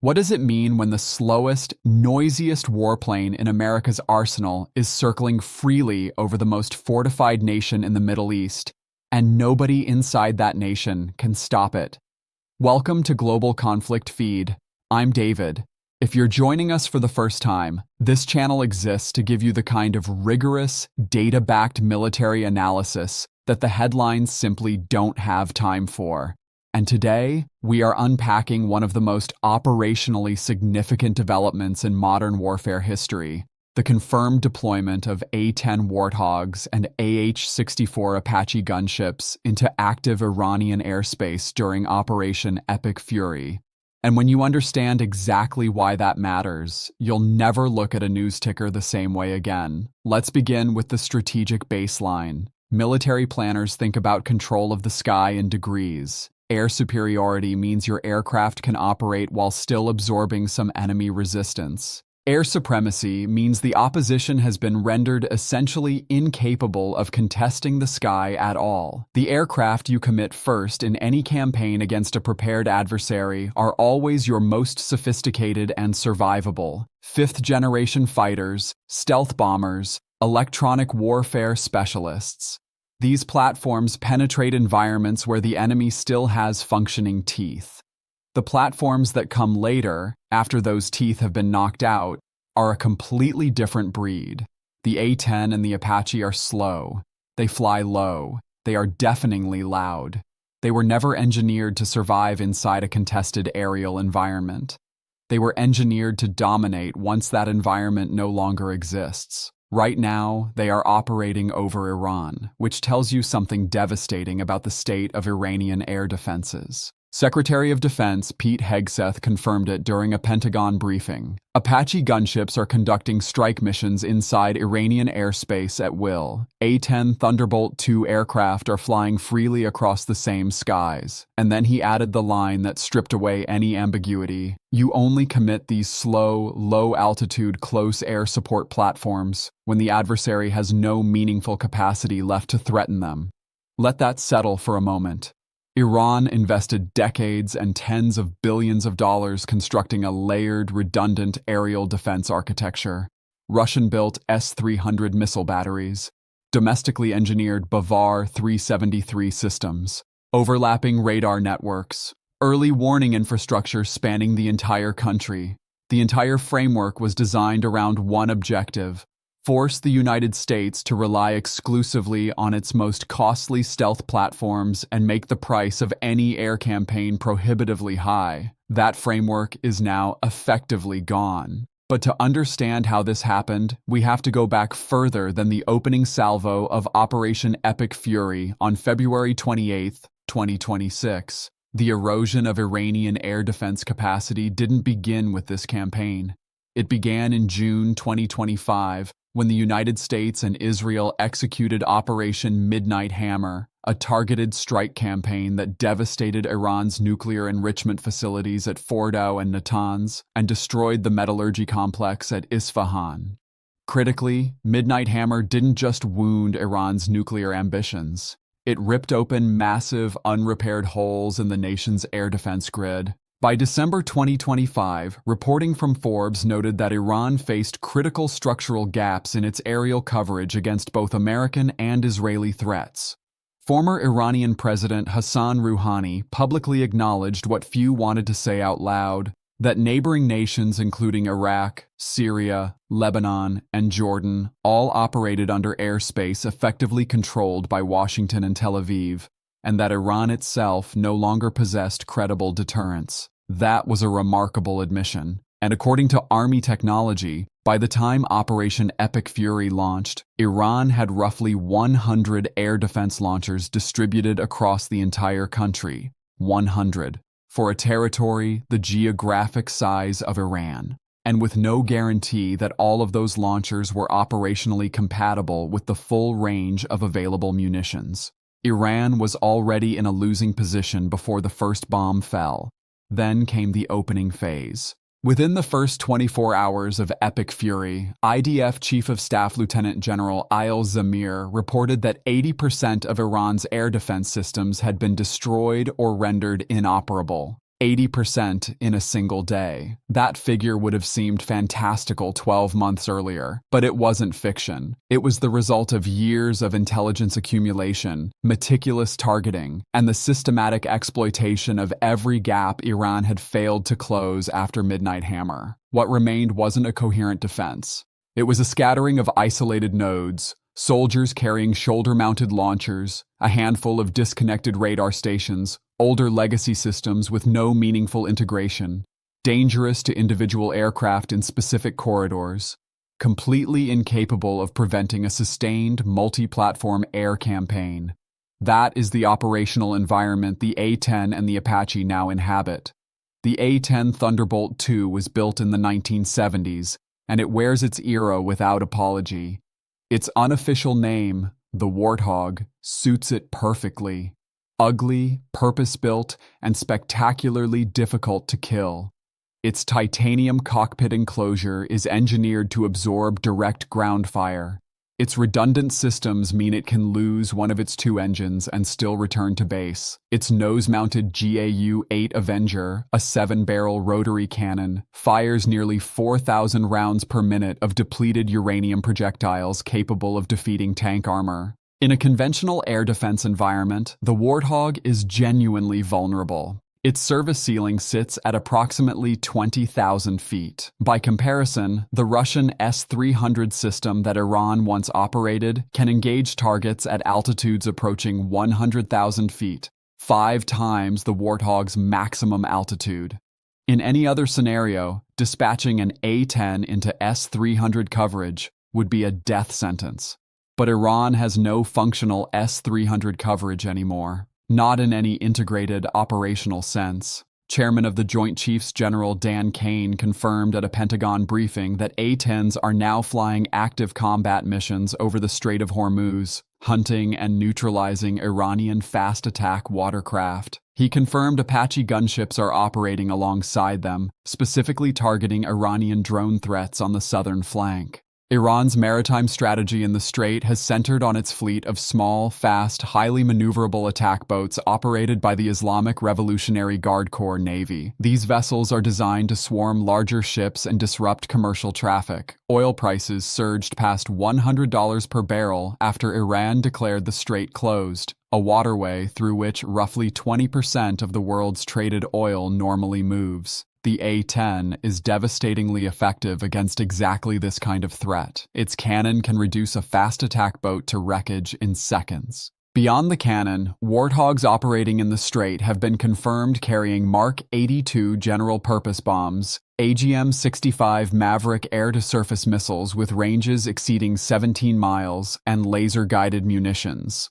What does it mean when the slowest, noisiest warplane in America's arsenal is circling freely over the most fortified nation in the Middle East, and nobody inside that nation can stop it? Welcome to Global Conflict Feed. I'm David. If you're joining us for the first time, this channel exists to give you the kind of rigorous, data-backed military analysis that the headlines simply don't have time for. And today, we are unpacking one of the most operationally significant developments in modern warfare history: the confirmed deployment of A-10 Warthogs and AH-64 Apache gunships into active Iranian airspace during Operation Epic Fury. And when you understand exactly why that matters, you'll never look at a news ticker the same way again. Let's begin with the strategic baseline. Military planners think about control of the sky in degrees. Air superiority means your aircraft can operate while still absorbing some enemy resistance. Air supremacy means the opposition has been rendered essentially incapable of contesting the sky at all. The aircraft you commit first in any campaign against a prepared adversary are always your most sophisticated and survivable: fifth-generation fighters, stealth bombers, electronic warfare specialists. These platforms penetrate environments where the enemy still has functioning teeth. The platforms that come later, after those teeth have been knocked out, are a completely different breed. The A-10 and the Apache are slow. They fly low. They are deafeningly loud. They were never engineered to survive inside a contested aerial environment. They were engineered to dominate once that environment no longer exists. Right now, they are operating over Iran, which tells you something devastating about the state of Iranian air defenses. Secretary of Defense Pete Hegseth confirmed it during a Pentagon briefing. Apache gunships are conducting strike missions inside Iranian airspace at will. A-10 Thunderbolt II aircraft are flying freely across the same skies. And then he added the line that stripped away any ambiguity: you only commit these slow, low-altitude, close air support platforms when the adversary has no meaningful capacity left to threaten them. Let that settle for a moment. Iran invested decades and tens of billions of dollars constructing a layered, redundant aerial defense architecture. Russian-built S-300 missile batteries, domestically engineered Bavar 373 systems, overlapping radar networks, early warning infrastructure spanning the entire country. The entire framework was designed around one objective: force the United States to rely exclusively on its most costly stealth platforms and make the price of any air campaign prohibitively high. That framework is now effectively gone. But to understand how this happened, we have to go back further than the opening salvo of Operation Epic Fury on February 28, 2026. The erosion of Iranian air defense capacity didn't begin with this campaign. It began in June 2025, when the United States and Israel executed Operation Midnight Hammer, a targeted strike campaign that devastated Iran's nuclear enrichment facilities at Fordow and Natanz and destroyed the metallurgy complex at Isfahan. Critically, Midnight Hammer didn't just wound Iran's nuclear ambitions. It ripped open massive, unrepaired holes in the nation's air defense grid. By December 2025, reporting from Forbes noted that Iran faced critical structural gaps in its aerial coverage against both American and Israeli threats. Former Iranian President Hassan Rouhani publicly acknowledged what few wanted to say out loud: that neighboring nations including Iraq, Syria, Lebanon, and Jordan all operated under airspace effectively controlled by Washington and Tel Aviv, and that Iran itself no longer possessed credible deterrence. That was a remarkable admission, and according to Army Technology, by the time Operation Epic Fury launched, Iran had roughly 100 air defense launchers distributed across the entire country. 100. For a territory the geographic size of Iran, and with no guarantee that all of those launchers were operationally compatible with the full range of available munitions. Iran was already in a losing position before the first bomb fell. Then came the opening phase. Within the first 24 hours of Epic Fury, IDF Chief of Staff Lieutenant General Ail Zamir reported that 80% of Iran's air defense systems had been destroyed or rendered inoperable. 80% in a single day. That figure would have seemed fantastical 12 months earlier, but it wasn't fiction. It was the result of years of intelligence accumulation, meticulous targeting, and the systematic exploitation of every gap Iran had failed to close after Midnight Hammer. What remained wasn't a coherent defense. It was a scattering of isolated nodes, soldiers carrying shoulder-mounted launchers, a handful of disconnected radar stations, older legacy systems with no meaningful integration, dangerous to individual aircraft in specific corridors, completely incapable of preventing a sustained multi-platform air campaign. That is the operational environment the A-10 and the Apache now inhabit. The A-10 Thunderbolt II was built in the 1970s, and it wears its era without apology. Its unofficial name, the Warthog, suits it perfectly. Ugly, purpose-built, and spectacularly difficult to kill. Its titanium cockpit enclosure is engineered to absorb direct ground fire. Its redundant systems mean it can lose one of its two engines and still return to base. Its nose-mounted GAU-8 Avenger, a 7-barrel rotary cannon, fires nearly 4,000 rounds per minute of depleted uranium projectiles capable of defeating tank armor. In a conventional air defense environment, the Warthog is genuinely vulnerable. Its service ceiling sits at approximately 20,000 feet. By comparison, the Russian S-300 system that Iran once operated can engage targets at altitudes approaching 100,000 feet, 5 times the Warthog's maximum altitude. In any other scenario, dispatching an A-10 into S-300 coverage would be a death sentence. But Iran has no functional S-300 coverage anymore. Not in any integrated operational sense. Chairman of the Joint Chiefs General Dan Kane confirmed at a Pentagon briefing that A-10s are now flying active combat missions over the Strait of Hormuz, hunting and neutralizing Iranian fast-attack watercraft. He confirmed Apache gunships are operating alongside them, specifically targeting Iranian drone threats on the southern flank. Iran's maritime strategy in the Strait has centered on its fleet of small, fast, highly maneuverable attack boats operated by the Islamic Revolutionary Guard Corps Navy. These vessels are designed to swarm larger ships and disrupt commercial traffic. Oil prices surged past $100 per barrel after Iran declared the Strait closed, a waterway through which roughly 20% of the world's traded oil normally moves. The A-10 is devastatingly effective against exactly this kind of threat. Its cannon can reduce a fast attack boat to wreckage in seconds. Beyond the cannon, Warthogs operating in the Strait have been confirmed carrying Mark 82 general-purpose bombs, AGM-65 Maverick air-to-surface missiles with ranges exceeding 17 miles, and laser-guided munitions.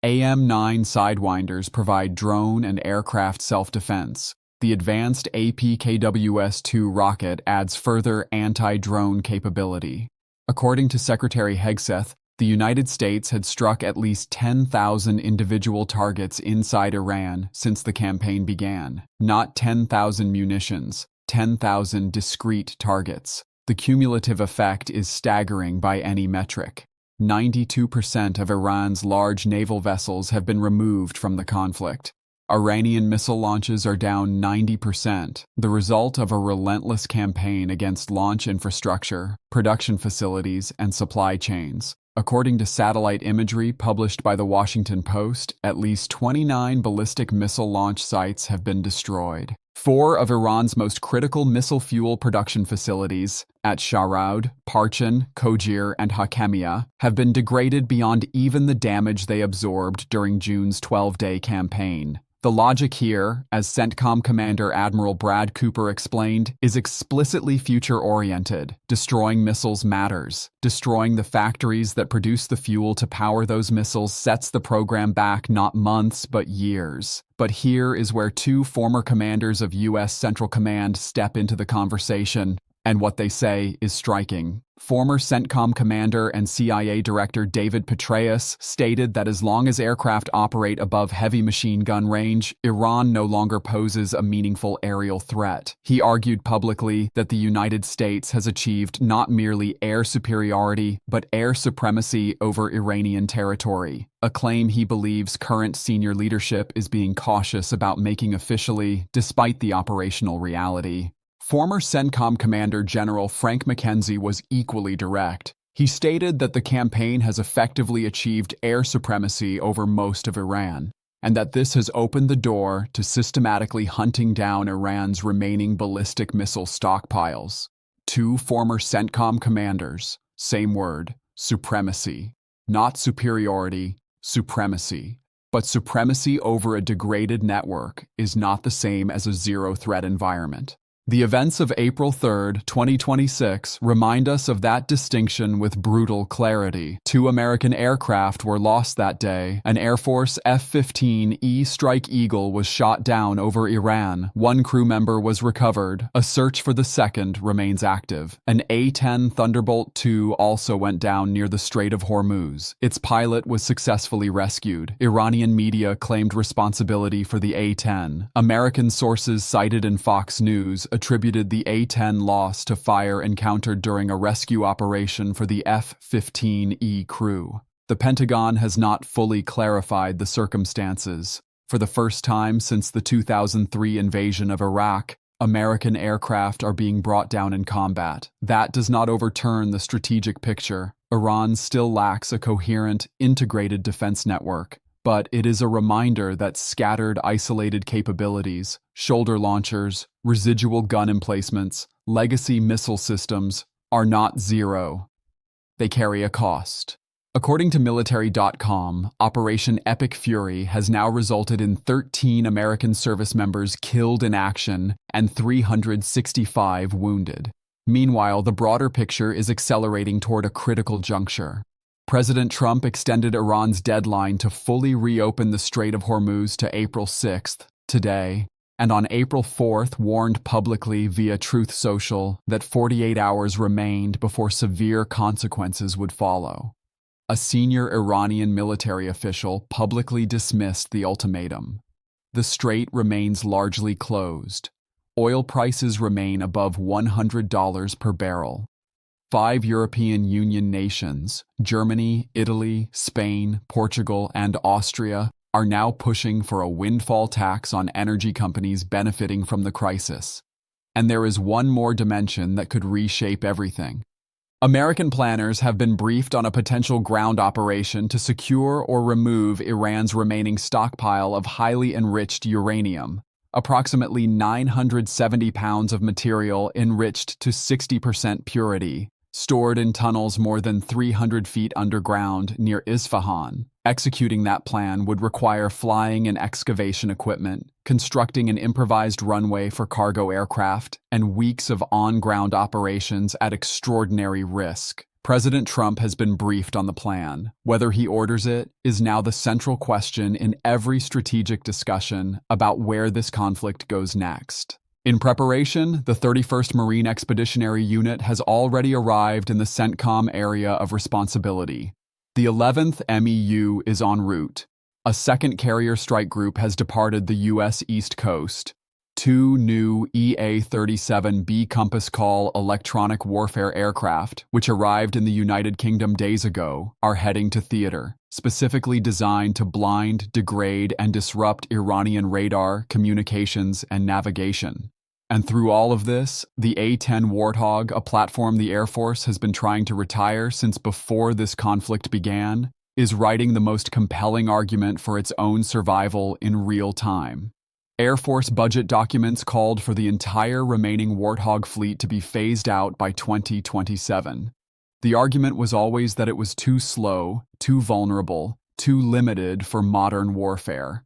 AM-9 Sidewinders provide drone and aircraft self-defense. The advanced APKWS-2 rocket adds further anti-drone capability. According to Secretary Hegseth, the United States had struck at least 10,000 individual targets inside Iran since the campaign began. Not 10,000 munitions, 10,000 discrete targets. The cumulative effect is staggering by any metric. 92% of Iran's large naval vessels have been removed from the conflict. Iranian missile launches are down 90%, the result of a relentless campaign against launch infrastructure, production facilities, and supply chains. According to satellite imagery published by The Washington Post, at least 29 ballistic missile launch sites have been destroyed. 4 of Iran's most critical missile fuel production facilities, at Shahroud, Parchin, Kojir, and Hakemia, have been degraded beyond even the damage they absorbed during June's 12-day campaign. The logic here, as CENTCOM Commander Admiral Brad Cooper explained, is explicitly future-oriented. Destroying missiles matters. Destroying the factories that produce the fuel to power those missiles sets the program back not months, but years. But here is where 2 former commanders of U.S. Central Command step into the conversation. And what they say is striking. Former CENTCOM commander and CIA director David Petraeus stated that as long as aircraft operate above heavy machine gun range, Iran no longer poses a meaningful aerial threat. He argued publicly that the United States has achieved not merely air superiority, but air supremacy over Iranian territory, a claim he believes current senior leadership is being cautious about making officially, despite the operational reality. Former CENTCOM Commander General Frank McKenzie was equally direct. He stated that the campaign has effectively achieved air supremacy over most of Iran, and that this has opened the door to systematically hunting down Iran's remaining ballistic missile stockpiles. Two former CENTCOM commanders, same word, supremacy. Not superiority, supremacy. But supremacy over a degraded network is not the same as a zero-threat environment. The events of April 3, 2026 remind us of that distinction with brutal clarity. 2 American aircraft were lost that day. An Air Force F-15E Strike Eagle was shot down over Iran. 1 crew member was recovered. A search for the second remains active. An A-10 Thunderbolt II also went down near the Strait of Hormuz. Its pilot was successfully rescued. Iranian media claimed responsibility for the A-10. American sources cited in Fox News attributed the A-10 loss to fire encountered during a rescue operation for the F-15E crew. The Pentagon has not fully clarified the circumstances. For the first time since the 2003 invasion of Iraq, American aircraft are being brought down in combat. That does not overturn the strategic picture. Iran still lacks a coherent, integrated defense network. But it is a reminder that scattered, isolated capabilities, shoulder launchers, residual gun emplacements, legacy missile systems, are not zero. They carry a cost. According to Military.com, Operation Epic Fury has now resulted in 13 American service members killed in action and 365 wounded. Meanwhile, the broader picture is accelerating toward a critical juncture. President Trump extended Iran's deadline to fully reopen the Strait of Hormuz to April 6th, today, and on April 4th warned publicly via Truth Social that 48 hours remained before severe consequences would follow. A senior Iranian military official publicly dismissed the ultimatum. The strait remains largely closed. Oil prices remain above $100 per barrel. 5 European Union nations, Germany, Italy, Spain, Portugal, and Austria, are now pushing for a windfall tax on energy companies benefiting from the crisis. And there is one more dimension that could reshape everything. American planners have been briefed on a potential ground operation to secure or remove Iran's remaining stockpile of highly enriched uranium, approximately 970 pounds of material enriched to 60% purity, stored in tunnels more than 300 feet underground near Isfahan. Executing that plan would require flying and excavation equipment, constructing an improvised runway for cargo aircraft, and weeks of on-ground operations at extraordinary risk. President Trump has been briefed on the plan. Whether he orders it is now the central question in every strategic discussion about where this conflict goes next. In preparation, the 31st Marine Expeditionary Unit has already arrived in the CENTCOM area of responsibility. The 11th MEU is en route. A second carrier strike group has departed the U.S. East Coast. 2 new EA-37B Compass Call electronic warfare aircraft, which arrived in the United Kingdom days ago, are heading to theater, specifically designed to blind, degrade, and disrupt Iranian radar, communications, and navigation. And through all of this, the A-10 Warthog, a platform the Air Force has been trying to retire since before this conflict began, is writing the most compelling argument for its own survival in real time. Air Force budget documents called for the entire remaining Warthog fleet to be phased out by 2027. The argument was always that it was too slow, too vulnerable, too limited for modern warfare.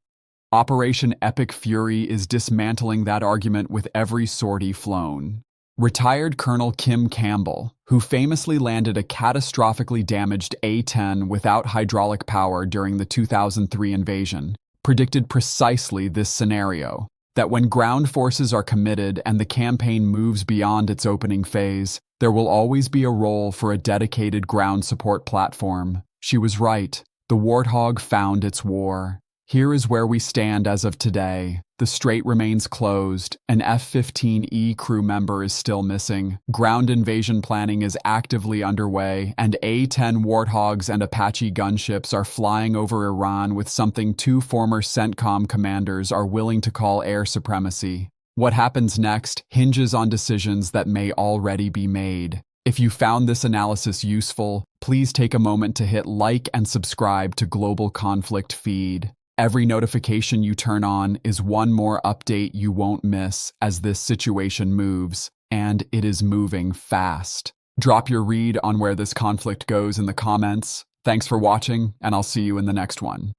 Operation Epic Fury is dismantling that argument with every sortie flown. Retired Colonel Kim Campbell, who famously landed a catastrophically damaged A-10 without hydraulic power during the 2003 invasion, predicted precisely this scenario. that when ground forces are committed and the campaign moves beyond its opening phase, there will always be a role for a dedicated ground support platform. She was right. The Warthog found its war. Here is where we stand as of today. The strait remains closed. An F-15E crew member is still missing. Ground invasion planning is actively underway, and A-10 Warthogs and Apache gunships are flying over Iran with something two former CENTCOM commanders are willing to call air supremacy. What happens next hinges on decisions that may already be made. If you found this analysis useful, please take a moment to hit like and subscribe to Global Conflict Feed. Every notification you turn on is one more update you won't miss as this situation moves, and it is moving fast. Drop your read on where this conflict goes in the comments. Thanks for watching, and I'll see you in the next one.